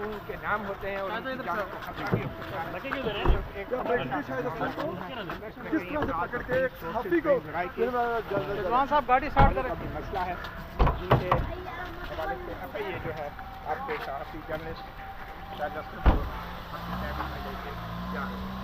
उनके नाम होते हैं और उनकी जान को खतरा भी होता है। साहब गाड़ी स्टार्ट करें। मसला है जिनके हवाले से FIA जो है आपके सहाफ़ी जर्नलिस्ट शायद लेके जा रहे हैं।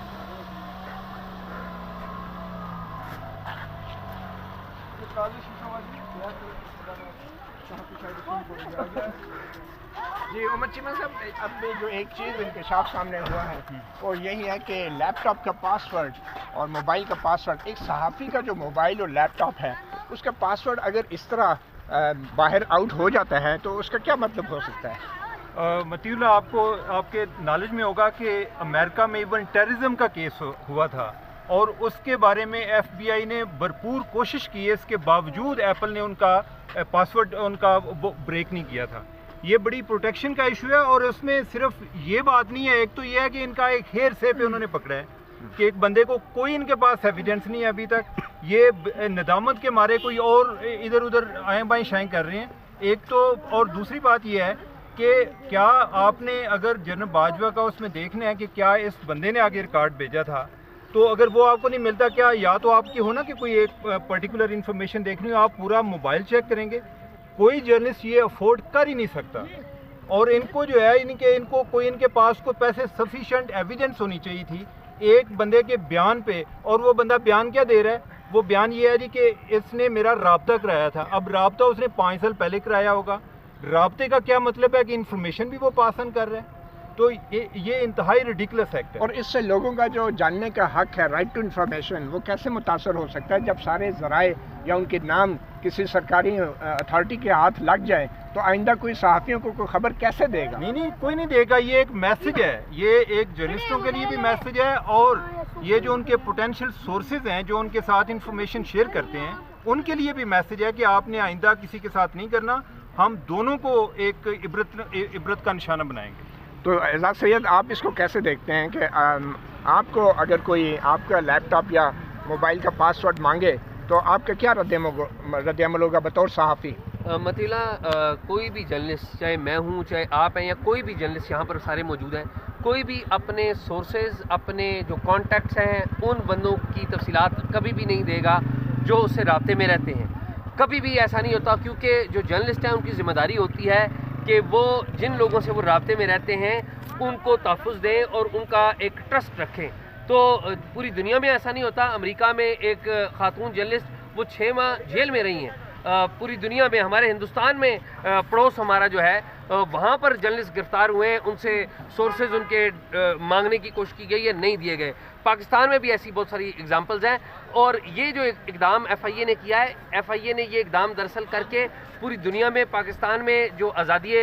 जी उमर चीमा साहब, अब जो एक चीज़ इंकशाफ सामने हुआ है वो यही है कि लैपटॉप का पासवर्ड और मोबाइल का पासवर्ड, एक सहाफ़ी का जो मोबाइल और लैपटॉप है उसका पासवर्ड अगर इस तरह बाहर आउट हो जाता है तो उसका क्या मतलब हो सकता है? मतीउल्लाह, आपको आपके नॉलेज में होगा कि अमेरिका में इवन टेररिज्म का केस हुआ था और उसके बारे में FBI ने भरपूर कोशिश की है, इसके बावजूद एप्पल ने उनका पासवर्ड उनका ब्रेक नहीं किया था। ये बड़ी प्रोटेक्शन का इशू है और उसमें सिर्फ ये बात नहीं है, एक तो ये है कि इनका एक हेयर से पे उन्होंने पकड़ा है कि एक बंदे को कोई इनके पास एविडेंस नहीं है अभी तक, ये नदामत के मारे कोई और इधर उधर आएँ बाएँ शाएँ कर रहे हैं एक तो। और दूसरी बात ये है कि क्या आपने अगर जनरल बाजवा का उसमें देखना है कि क्या इस बंदे ने आगे रिकॉर्ड भेजा था, तो अगर वो आपको नहीं मिलता, क्या या तो आपकी हो ना कि कोई एक पर्टिकुलर इन्फॉर्मेशन देखनी हो, आप पूरा मोबाइल चेक करेंगे, कोई जर्नलिस्ट ये अफोर्ड कर ही नहीं सकता। और इनको जो है इनको कोई इनके पास कोई पैसे सफिशिएंट एविडेंस होनी चाहिए थी एक बंदे के बयान पे, और वो बंदा बयान क्या दे रहा है? वो बयान ये है जी कि इसने मेरा राब्ता कराया था। अब राब्ता उसने 5 साल पहले कराया होगा, राब्ते का क्या मतलब है कि इन्फॉर्मेशन भी वो पास ऑन कर रहे हैं, तो ये इंतहाई रिडिकुलस एक्ट है। और इससे लोगों का जो जानने का हक है, राइट टू इन्फॉर्मेशन, वो कैसे मुतासर हो सकता है जब सारे ज़राए या उनके नाम किसी सरकारी अथॉरिटी के हाथ लग जाए? तो आइंदा कोई सहाफ़ियों को कोई खबर कैसे देगा? नहीं, कोई नहीं देगा। ये एक मैसेज है, ये एक जर्नलिस्टों के लिए भी मैसेज है और ये जो उनके पोटेंशियल सोर्सेज हैं जो उनके साथ इंफॉर्मेशन शेयर करते हैं उनके लिए भी मैसेज है कि आपने आइंदा किसी के साथ नहीं करना। हम दोनों को एक इबरत का निशाना बनाएंगे। तो एजाज सैयद, आप इसको कैसे देखते हैं कि आपको अगर कोई आपका लैपटॉप या मोबाइल का पासवर्ड मांगे तो आपका क्या रद्द-ए-अमल होगा बतौर सहाफ़ी? मतीला, कोई भी जर्नलिस्ट, चाहे मैं हूँ चाहे आप हैं या कोई भी जर्नलिस्ट यहाँ पर सारे मौजूद हैं, कोई भी अपने सोर्सेज, अपने जो कॉन्टैक्ट्स हैं उन बंदों की तफसीलात कभी भी नहीं देगा जो उससे राब्ते में रहते हैं। कभी भी ऐसा नहीं होता, क्योंकि जो जर्नलिस्ट हैं उनकी ज़िम्मेदारी होती है कि वो जिन लोगों से वो राब्ते में रहते हैं उनको तहफ़्फ़ुज़ दें और उनका एक ट्रस्ट रखें। तो पूरी दुनिया में ऐसा नहीं होता। अमेरिका में एक खातून जर्नलिस्ट वो 6 माह जेल में रही हैं। पूरी दुनिया में, हमारे हिंदुस्तान में पड़ोस हमारा जो है वहाँ पर जर्नलिस्ट गिरफ्तार हुए हैं, उनसे सोर्सेज उनके मांगने की कोशिश की गई है, नहीं दिए गए। पाकिस्तान में भी ऐसी बहुत सारी एग्जांपल्स हैं। और ये जो इकदाम FIA ने किया है, FIA ने ये इकदाम दरअसल करके पूरी दुनिया में पाकिस्तान में जो आज़ादी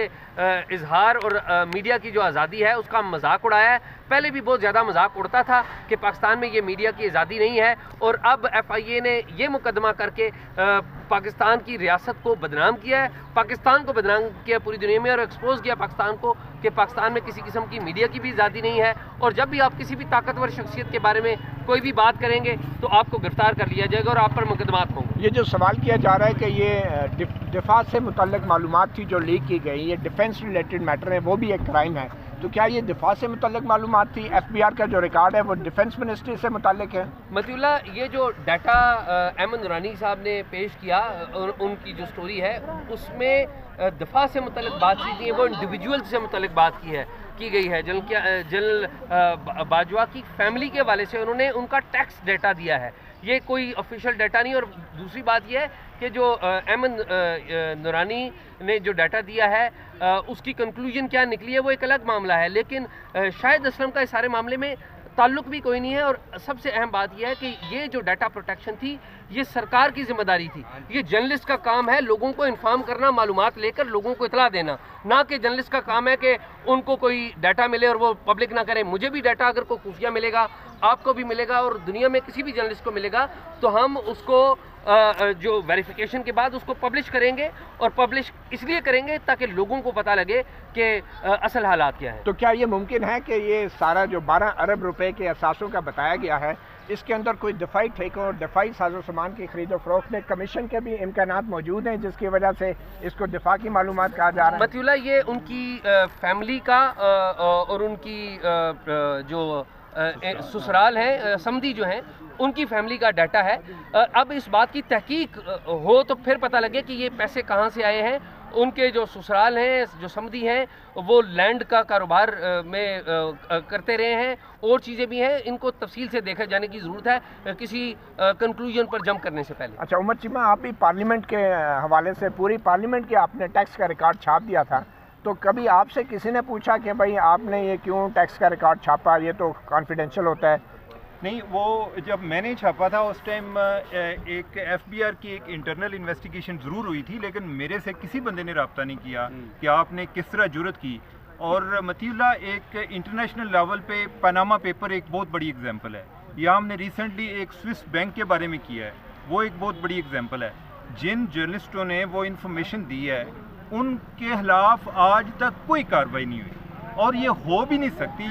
इजहार और मीडिया की जो आज़ादी है उसका मजाक उड़ाया है। पहले भी बहुत ज़्यादा मजाक उड़ता था कि पाकिस्तान में ये मीडिया की आज़ादी नहीं है, और अब FIA ने ये मुकदमा करके पाकिस्तान की रियासत को बदनाम किया है, पाकिस्तान को बदनाम किया पूरी दुनिया में, और एक्सपोज किया पाकिस्तान को कि पाकिस्तान में किसी किस्म की मीडिया की भी आज़ादी नहीं है। और जब भी आप किसी भी ताकतवर शख्सियत के बारे में कोई भी बात करेंगे तो आपको गिरफ्तार कर लिया जाएगा और आप पर मुकदमात होंगे। ये जो सवाल किया जा रहा है कि ये दिफा से मुतल्लिक मालूमात थी जो लीक की गई, ये डिफेंस रिलेटेड मैटर है, वो भी एक क्राइम है, तो क्या ये दिफा से मुतल्लिक मालूमात थी? FBR का जो रिकॉर्ड है वो डिफेंस मिनिस्ट्री से मुतल्लिक है? मतीउल्लाह, ये जो डाटा अहमद नूरानी साहब ने पेश किया, उनकी जो स्टोरी है उसमें दफा से मुतल्लिक बात की है, वो इंडिविजुअल से मुतल्लिक बात की गई है। जनरल बाजवा की फैमिली के हवाले से उन्होंने उनका टैक्स डाटा दिया है, ये कोई ऑफिशियल डाटा नहीं। और दूसरी बात यह है कि जो अहमद नूरानी ने जो डाटा दिया है उसकी कंक्लूजन क्या निकली है वो एक अलग मामला है, लेकिन शाहिद असलम का इस सारे मामले में ताल्लुक भी कोई नहीं है। और सबसे अहम बात यह है कि ये जो डाटा प्रोटेक्शन थी ये सरकार की जिम्मेदारी थी। ये जर्नलिस्ट का काम है लोगों को इन्फॉर्म करना, मालूमात लेकर लोगों को इतला देना, ना कि जर्नलिस्ट का काम है कि उनको कोई डाटा मिले और वो पब्लिक ना करें। मुझे भी डाटा अगर कोई खुफिया मिलेगा, आपको भी मिलेगा और दुनिया में किसी भी जर्नलिस्ट को मिलेगा, तो हम उसको जो वेरिफिकेशन के बाद उसको पब्लिश करेंगे, और पब्लिश इसलिए करेंगे ताकि लोगों को पता लगे कि असल हालात क्या है। तो क्या ये मुमकिन है कि ये सारा जो 12 अरब रुपए के असासों का बताया गया है اس کے اندر کوئی دفاعی ٹھیکوں اور دفاعی ساز و سامان کی خرید و فروخت میں کمیشن کے بھی امکانات موجود ہیں، جس کی وجہ سے اس کو دفاع کی معلومات کہا جا رہا ہے؟ مطیع اللہ، یہ ان کی فیملی کا اور ان کی جو سسرال ہیں، سمدھی جو ہیں، ان کی فیملی کا ڈیٹا ہے. اب اس بات کی تحقیق ہو تو پھر پتہ لگے کہ یہ پیسے کہاں سے آئے ہیں. ان کے جو سسرال ہیں، جو سمدھی ہیں، وہ لینڈ کا کاروبار میں کرتے رہے ہیں، اور چیزیں بھی ہیں. ان کو تفصیل سے دیکھا جانے کی ضرورت ہے کسی کنکلوژن پر جمپ کرنے سے پہلے. اچھا عمر چیمہ، آپ بھی پارلیمنٹ کے حوالے سے پوری پارلیمنٹ کے آپ نے ٹیکس کا ریکارڈ چھاپ دیا تھا، تو کبھی آپ سے کسی نے پوچھا کہ بھائی آپ نے یہ کیوں ٹیکس کا ریکارڈ چھاپا، یہ تو کانفیڈینشیل ہوتا ہے؟ نہیں، وہ جب میں نے چھاپا تھا اس ٹائم ایک ایف بی آر کی ایک انٹرنل انویسٹیگیشن ضرور ہوئی تھی، لیکن میرے سے کسی بندے نے رابطہ نہیں کیا کہ آپ نے کس طرح جرت کی. اور مطیع اللہ، ایک انٹرنیشنل لیول پہ پاناما پیپر ایک بہت بڑی اگزامپل ہے. یا ہم نے ریسنٹلی ایک سوئس بینک کے بارے میں کیا ہے، وہ ایک بہت بڑی اگزامپل ہے. جن جرنلسٹوں نے وہ انفارمیشن دی ہے ان کے خلاف آج تک کوئی کارروائی نہیں ہوئی، اور یہ ہو بھی نہیں سکتی.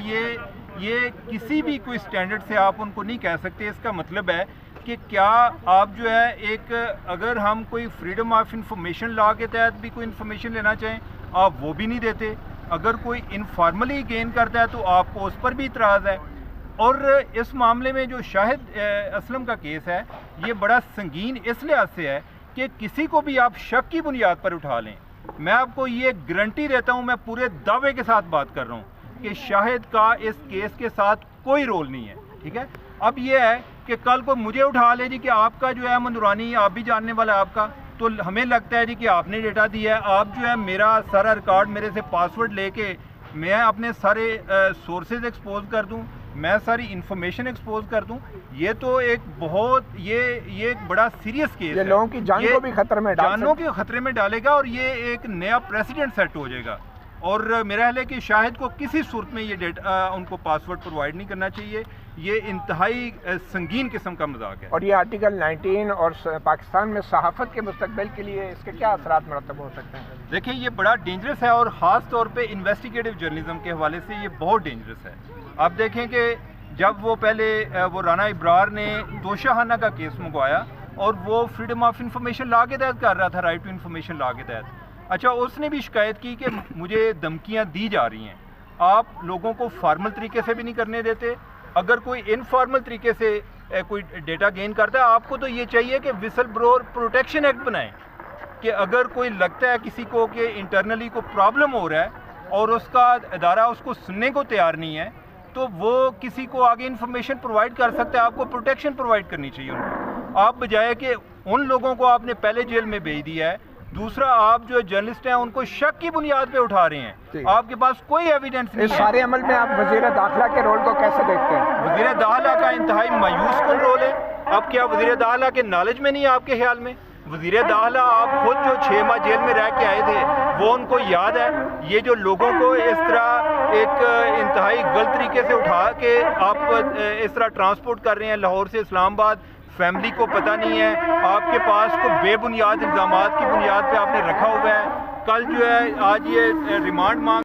یہ کسی بھی کوئی سٹینڈرڈ سے آپ ان کو نہیں کہہ سکتے. اس کا مطلب ہے کہ کیا آپ جو ہے ایک، اگر ہم کوئی فریڈم آف انفارمیشن لا کے تحت بھی کوئی انفارمیشن لینا چاہیں، آپ وہ بھی نہیں دیتے. اگر کوئی انفارملی گین کرتا ہے تو آپ کو اس پر بھی اعتراض ہے. اور اس معاملے میں جو شاہد اسلم کا کیس ہے، یہ بڑا سنگین اس لحاظ سے ہے کہ کسی کو بھی آپ شک کی بنیاد پر اٹھا لیں. میں آپ کو یہ گارنٹی دیتا ہوں، میں پورے دعوے کے ساتھ بات کر رہا ہوں کہ شاہد کا اس کیس کے ساتھ کوئی رول نہیں ہے. ٹھیک ہے، اب یہ ہے کہ کل کو مجھے اٹھا لے جی کہ آپ کا جو ہے منورانی، آپ بھی جاننے والا ہے آپ کا، تو ہمیں لگتا ہے جی کہ آپ نے ڈیٹا دیا ہے. آپ جو ہے میرا سارا ریکارڈ میرے سے پاسورڈ لے کے میں اپنے سارے سورسز ایکسپوز کر دوں، میں ساری انفارمیشن ایکسپوز کر دوں. یہ تو ایک بہت یہ ایک بڑا سیریس کیس ہے. لوگوں کی جان کو بھی خطرے میں جانوں کے خطرے میں ڈالے گا، اور یہ ایک نیا پریسیڈنٹ سیٹ ہو جائے گا. اور میرا خیال ہے کہ شاہد کو کسی صورت میں یہ ڈیٹا ان کو پاسورڈ پرووائڈ نہیں کرنا چاہیے. یہ انتہائی سنگین قسم کا مذاق ہے. اور یہ آرٹیکل 19 اور پاکستان میں صحافت کے مستقبل کے لیے اس کے کیا اثرات مرتب ہو سکتے ہیں؟ دیکھیں، یہ بڑا ڈینجرس ہے، اور خاص طور پہ انویسٹیگیٹو جرنلزم کے حوالے سے یہ بہت ڈینجرس ہے. آپ دیکھیں کہ جب وہ پہلے وہ رانا ابرار نے توشہانہ کا کیس منگوایا، اور وہ فریڈم آف انفارمیشن لا کے تحت کر رہا تھا، رائٹ ٹو انفارمیشن لا کے تحت. اچھا، اس نے بھی شکایت کی کہ مجھے دھمکیاں دی جا رہی ہیں. آپ لوگوں کو فارمل طریقے سے بھی نہیں کرنے دیتے. اگر کوئی انفارمل طریقے سے کوئی ڈیٹا گین کرتا ہے، آپ کو تو یہ چاہیے کہ وسل بلوور پروٹیکشن ایکٹ بنائیں، کہ اگر کوئی لگتا ہے کسی کو کہ انٹرنلی کو پرابلم ہو رہا ہے اور اس کا ادارہ اس کو سننے کو تیار نہیں ہے، تو وہ کسی کو آگے انفارمیشن پرووائڈ کر سکتا ہے. آپ کو پروٹیکشن پرووائڈ کرنی چاہیے ان کو. آپ بجائے کہ ان لوگوں کو آپ نے پہلے جیل میں بھیج دیا ہے. دوسرا، آپ جو جرنلسٹ ہیں ان کو شک کی بنیاد پہ اٹھا رہے ہیں. آپ کے پاس کوئی ایویڈنس نہیں ہے. اس سارے عمل میں آپ وزیر داخلہ کے رول کو کیسے دیکھتے ہیں؟ وزیر داخلہ کا انتہائی مایوس کن رول ہے. اب کیا وزیر داخلہ کے نالج میں نہیں ہے آپ کے خیال میں؟ وزیر داخلہ آپ خود جو 6 ماہ جیل میں رہ کے آئے تھے، وہ ان کو یاد ہے. یہ جو لوگوں کو اس طرح ایک انتہائی غلط طریقے سے اٹھا کے آپ اس طرح ٹرانسپورٹ کر رہے ہیں لاہور سے اسلام آباد، فیملی کو پتہ نہیں ہے. آپ کے پاس کو بے بنیاد الزامات کی بنیاد پہ آپ نے رکھا ہوا ہے. کل جو ہے آج یہ ریمانڈ مانگ